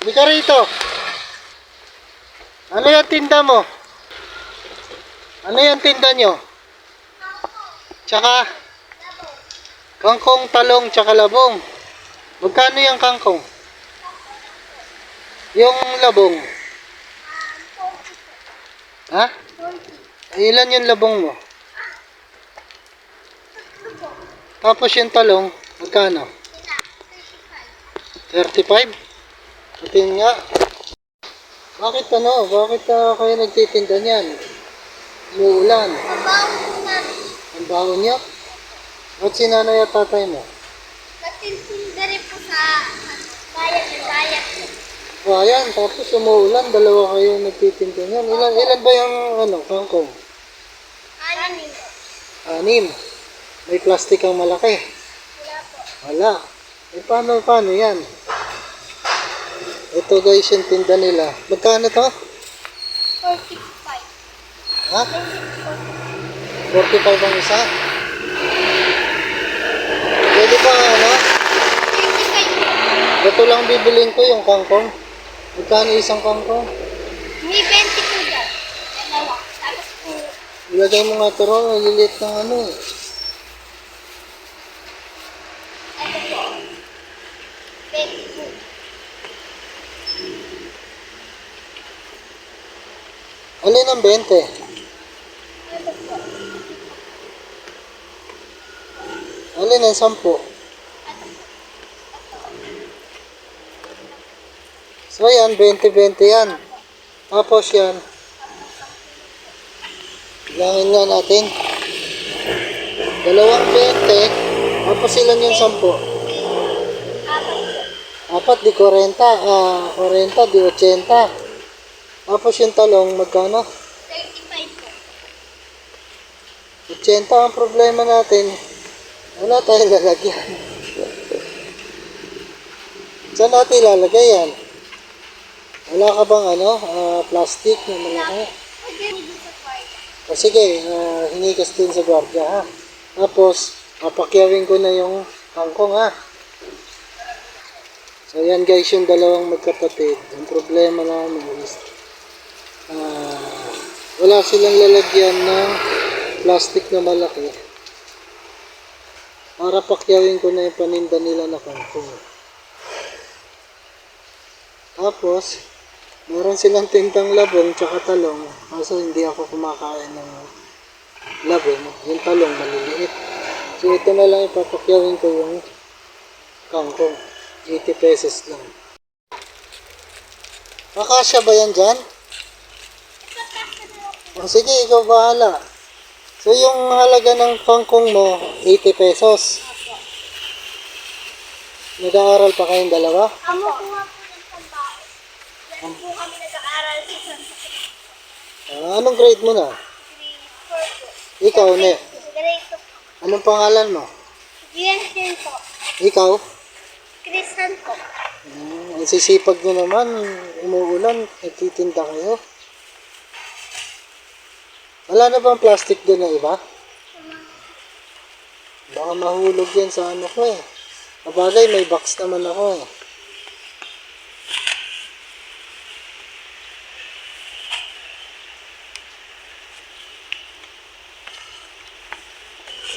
Hindi ka rito. Ano yung tinda mo? Ano yung tinda nyo? Tsaka kangkong, talong, tsaka labong. Magkano yung kangkong? Yung labong? Ha? Ilan yung labong mo? Tapos yung talong, magkano? 35? Atin nga. Bakit Bakit kayo nagtitinda niyan? Umuulan. Ang baho niya? Ba't si nanay at tatay mo? Nagtitinda rin po sa bayan. Ayan, tapos umuulan, dalawa kayo nagtitinda niyan. Ilan ba yung kangkong? 6. 6. May plastic ang malaki. Wala po. Wala. Paano yan? Ito guys yung tinda nila. Magkano to? 45. Ha? 45 ang isa? Pwede ba 35. Ito lang bibilin ko yung kangkong. Magkano isang kangkong? May 20 po dyan. Dalawa. Tapos po. Ilagay mo nga ito ron, maliliit ng Ito po. 20 po. Alin ang 20? Ito po. Alin ang 10? So yan, 20-20 yan. Tapos yan. Bilangin nga natin. 2 20. Tapos ilan yung 10? 4 di 40. 40 di 80. Tapos yung talong, magkano? 35 po. 80 ang problema natin. Wala tayong lalagyan. Saan natin ilalagay yan? Wala ka bang plastic na malaki? O sige, hinigas din sa gwardiya ha. Tapos, papakyawin ko na yung kangkong ha. So yan guys yung dalawang magkapatid. Ang problema namin is wala silang lalagyan ng plastic na malaki. Para pakyawin ko na yung paninda nila na kangkong. Tapos, meron silang tintang labong tsaka talong. Kaso hindi ako kumakain ng labong. Yung talong maliliit. So ito na lang ipapakyawin ko yung kangkong. 80 pesos lang. Makasya ba yan dyan? O sige, ikaw bahala. So yung halaga ng kangkong mo, 80 pesos. Nag-aaral pa kayong dalawa? Amo po nga po ng pambao. Yan po kami nag-aaral sa Santa Cruz. Anong grade mo na? Grade 4 po. Ikaw, ne? Grade 2 po. Anong pangalan mo? Jensen po. Ikaw? Christian po. Ang sisipag nyo naman, umuulan, nagtitinda kayo. Wala na bang plastic doon na iba? Baka mahulog yan sa ko eh. Kabagay, may box naman ako eh.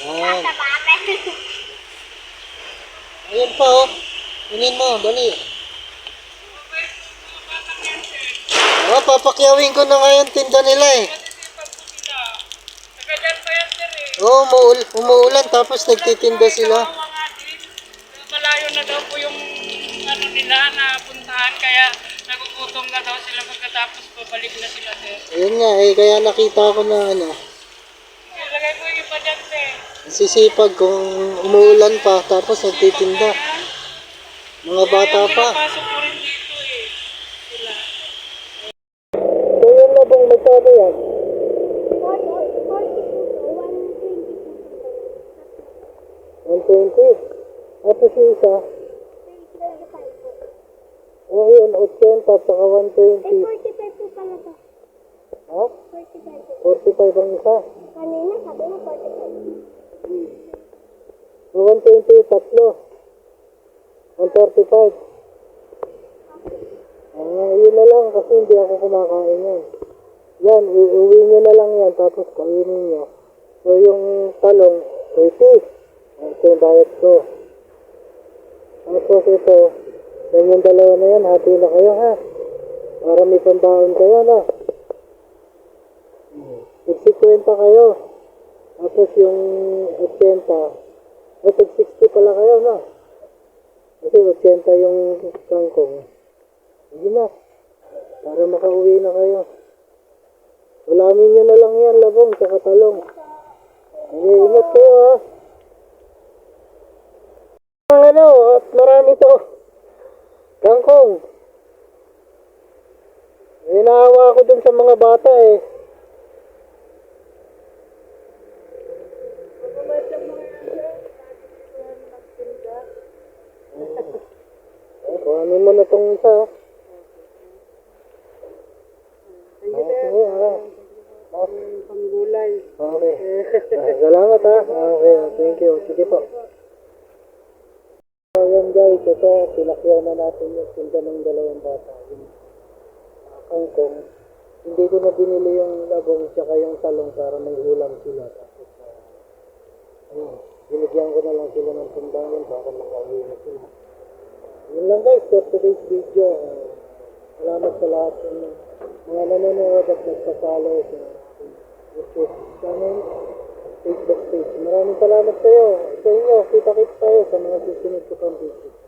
Yan. Ayun pa oh. Kunin mo, dali. Papakyawin ko na ngayon tinda nila eh. Oo, umuulan tapos nagtitinda sila. Malayo na daw po yung nila na puntahan kaya nagugutom na daw sila pagkatapos babalik na sila sir. Ayun nga eh, kaya nakita ko na Ilagay ko yung iba dyan sir. sisipag kung umuulan pa tapos nagtitinda. Mga bata pa. Pasok ko rin dito eh. Sila. So yun na bang magkano yan? 120. Tapos yung isa? Oh, yun, 80 at saka 120. 45 po pala to. Ha? 45 po. 45 ang isa. Kanina sabi mo 45. So 120 tatlo. 135. lang kasi hindi ako kumakain yan. Yan, uuwi nyo na lang yan tapos kainin nyo. So yung talong, 80. Ito yung bayad ko. Tapos ito, yung dalawa na yan, hati na kayo ha. Para may pambaon kayo na. 50 kayo. Tapos yung 80, 60 pala kayo na. Kasi 80 yung kangkong. Hindi na. Para makauwi na kayo. Ulamin nyo na lang yan, labong, tsaka talong. Okay, ingat kayo ha. Ano, at marami to. Kangkong. Inaawa ako dun sa mga bata eh. Kuhanin mo na tong isa. Panggulay. Okay. Salamat ha. Okay, thank you. Sige po. So yan guys, ito, pilakyaw na natin yung tinda ng dalawang bata. Yung kangkong. Hindi ko na binili yung labong tsaka yung talong para may ulam sila. Tapos, ayun, binigyan ko na lang sila ng timbangan para makauwi na sila. Yun lang guys, for today's video. Salamat sa lahat ng mga nanonood at nagpapalo sa YouTube channel, Facebook page. Maraming salamat sa inyo. Kita-kits tayo sa mga susunod ko pang video.